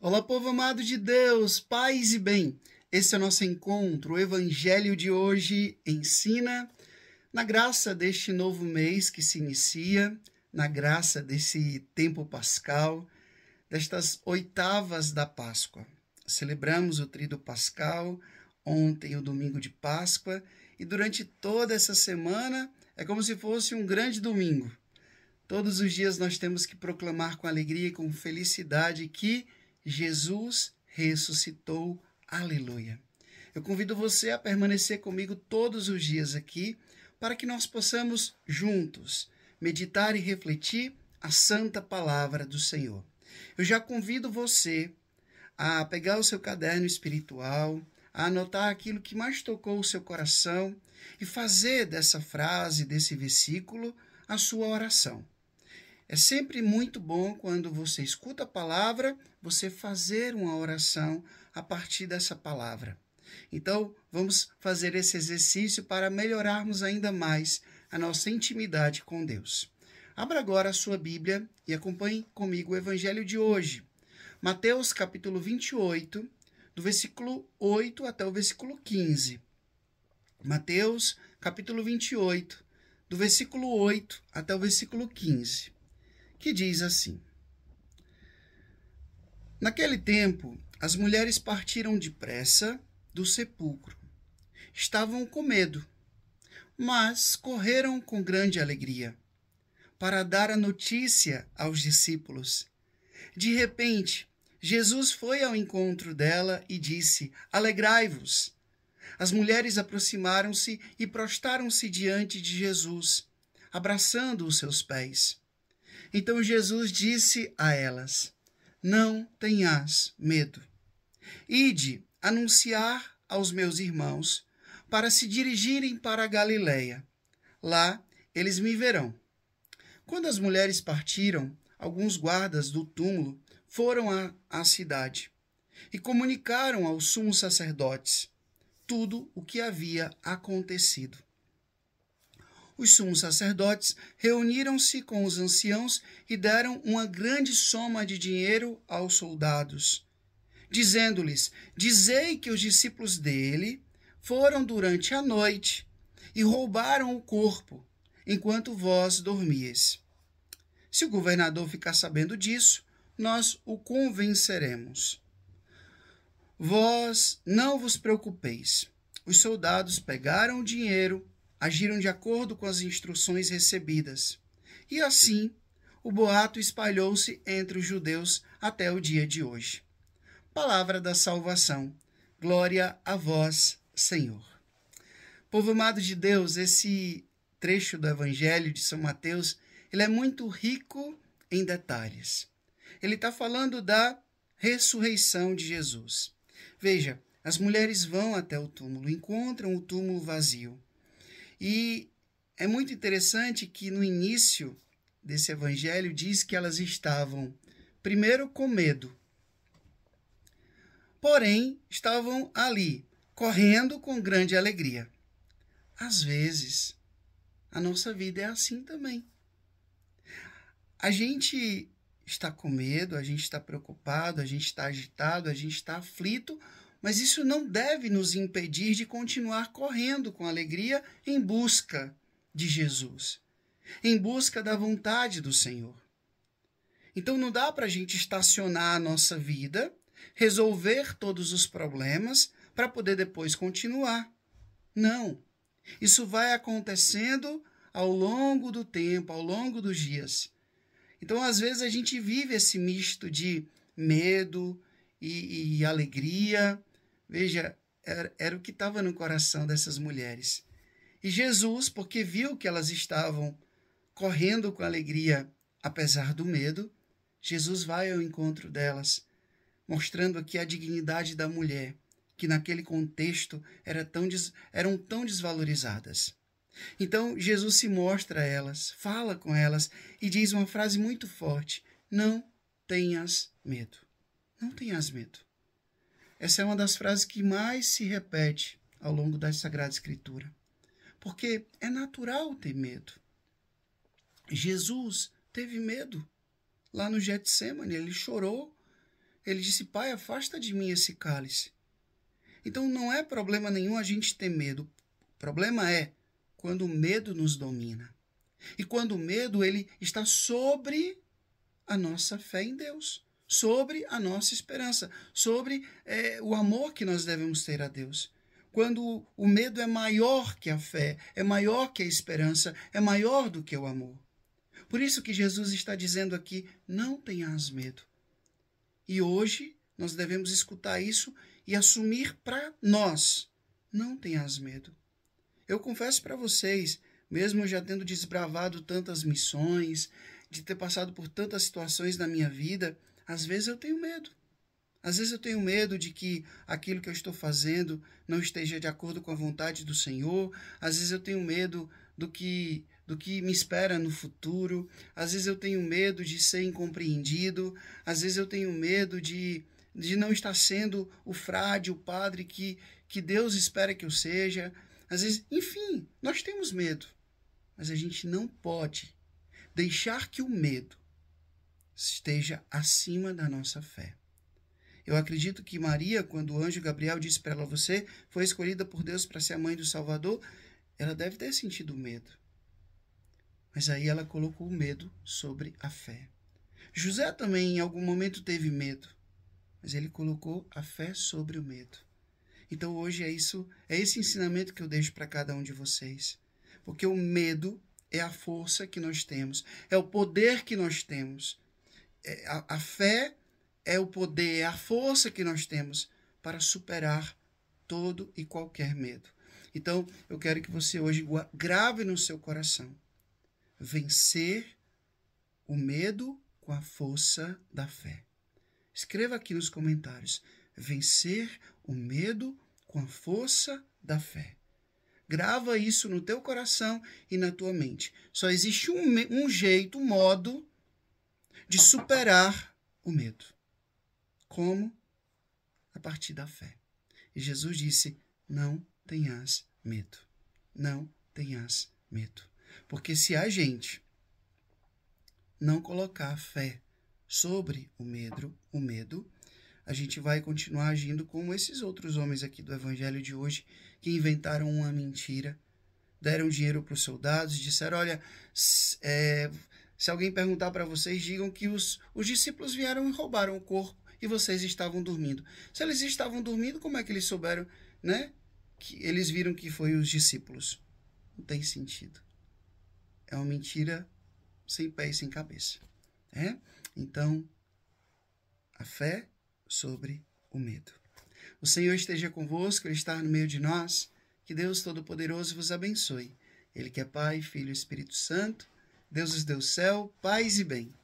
Olá, povo amado de Deus, paz e bem. Esse é o nosso encontro. O evangelho de hoje ensina, na graça deste novo mês que se inicia, na graça desse tempo pascal, destas oitavas da Páscoa. Celebramos o Tríduo Pascal, ontem o domingo de Páscoa, e durante toda essa semana é como se fosse um grande domingo. Todos os dias nós temos que proclamar com alegria e com felicidade que Jesus ressuscitou. Aleluia. Eu convido você a permanecer comigo todos os dias aqui para que nós possamos juntos meditar e refletir a santa palavra do Senhor. Eu já convido você a pegar o seu caderno espiritual, a anotar aquilo que mais tocou o seu coração e fazer dessa frase, desse versículo, a sua oração. É sempre muito bom quando você escuta a palavra, você fazer uma oração a partir dessa palavra. Então, vamos fazer esse exercício para melhorarmos ainda mais a nossa intimidade com Deus. Abra agora a sua Bíblia e acompanhe comigo o Evangelho de hoje. Mateus capítulo 28, do versículo 8 até o versículo 15. Mateus capítulo 28, do versículo 8 até o versículo 15. Que diz assim: Naquele tempo, as mulheres partiram depressa do sepulcro. Estavam com medo, mas correram com grande alegria para dar a notícia aos discípulos. De repente, Jesus foi ao encontro dela e disse: Alegrai-vos. As mulheres aproximaram-se e prostraram-se diante de Jesus, abraçando os seus pés. Então Jesus disse a elas: Não tenhas medo. Ide anunciar aos meus irmãos para se dirigirem para a Galiléia. Lá eles me verão. Quando as mulheres partiram, alguns guardas do túmulo foram à cidade e comunicaram aos sumos sacerdotes tudo o que havia acontecido. Os sumos sacerdotes reuniram-se com os anciãos e deram uma grande soma de dinheiro aos soldados, dizendo-lhes: Dizei que os discípulos dele foram durante a noite e roubaram o corpo, enquanto vós dormíeis. Se o governador ficar sabendo disso, nós o convenceremos. Vós não vos preocupeis. Os soldados pegaram o dinheiro, agiram de acordo com as instruções recebidas. E assim, o boato espalhou-se entre os judeus até o dia de hoje. Palavra da salvação. Glória a vós, Senhor. Povo amado de Deus, esse trecho do Evangelho de São Mateus, ele é muito rico em detalhes. Ele está falando da ressurreição de Jesus. Veja, as mulheres vão até o túmulo, encontram o túmulo vazio. E é muito interessante que no início desse evangelho diz que elas estavam, primeiro, com medo. Porém, estavam ali, correndo com grande alegria. Às vezes, a nossa vida é assim também. A gente está com medo, a gente está preocupado, a gente está agitado, a gente está aflito, mas isso não deve nos impedir de continuar correndo com alegria em busca de Jesus, em busca da vontade do Senhor. Então não dá para a gente estacionar a nossa vida, resolver todos os problemas para poder depois continuar. Não. Isso vai acontecendo ao longo do tempo, ao longo dos dias. Então, às vezes, a gente vive esse misto de medo e alegria. Veja, era o que estava no coração dessas mulheres. E Jesus, porque viu que elas estavam correndo com alegria, apesar do medo, Jesus vai ao encontro delas, mostrando aqui a dignidade da mulher, que naquele contexto eram tão desvalorizadas. Então, Jesus se mostra a elas, fala com elas e diz uma frase muito forte: Não tenhas medo. Não tenhas medo. Essa é uma das frases que mais se repete ao longo da Sagrada Escritura. Porque é natural ter medo. Jesus teve medo. Lá no Getsêmani, ele chorou. ele disse: Pai, afasta de mim esse cálice. Então não é problema nenhum a gente ter medo. O problema é quando o medo nos domina. E quando o medo ele está sobre a nossa fé em Deus, sobre a nossa esperança, sobre o amor que nós devemos ter a Deus. Quando o medo é maior que a fé, é maior que a esperança, é maior do que o amor. Por isso que Jesus está dizendo aqui: não tenhas medo. E hoje nós devemos escutar isso e assumir para nós: não tenhas medo. Eu confesso para vocês, mesmo já tendo desbravado tantas missões, de ter passado por tantas situações na minha vida, às vezes eu tenho medo. Às vezes eu tenho medo de que aquilo que eu estou fazendo não esteja de acordo com a vontade do Senhor. Às vezes eu tenho medo do que me espera no futuro. Às vezes eu tenho medo de ser incompreendido. Às vezes eu tenho medo de não estar sendo o frade, o padre que Deus espera que eu seja. Às vezes, enfim, nós temos medo. Mas a gente não pode deixar que o medo esteja acima da nossa fé. Eu acredito que Maria, quando o anjo Gabriel disse para ela: você foi escolhida por Deus para ser a mãe do Salvador, ela deve ter sentido medo. Mas aí ela colocou o medo sobre a fé. José também em algum momento teve medo, mas ele colocou a fé sobre o medo. Então hoje é esse ensinamento que eu deixo para cada um de vocês. Porque o medo é a força que nós temos, é o poder que nós temos. A fé é o poder, é a força que nós temos para superar todo e qualquer medo. Então, eu quero que você hoje grave no seu coração: vencer o medo com a força da fé. Escreva aqui nos comentários: vencer o medo com a força da fé. Grava isso no teu coração e na tua mente. Só existe um jeito, um modo de superar o medo. Como? A partir da fé. E Jesus disse: não tenhas medo. Não tenhas medo. Porque se a gente não colocar a fé sobre o medo, a gente vai continuar agindo como esses outros homens aqui do evangelho de hoje, que inventaram uma mentira, deram dinheiro para os soldados, disseram: olha, se alguém perguntar para vocês, digam que os discípulos vieram e roubaram o corpo e vocês estavam dormindo. Se eles estavam dormindo, como é que eles souberam, né? Que eles viram que foi os discípulos. Não tem sentido. É uma mentira sem pé e sem cabeça. Então, a fé sobre o medo. O Senhor esteja convosco, Ele está no meio de nós. Que Deus Todo-Poderoso vos abençoe. Ele que é Pai, Filho e Espírito Santo. Deus os deu céu, paz e bem.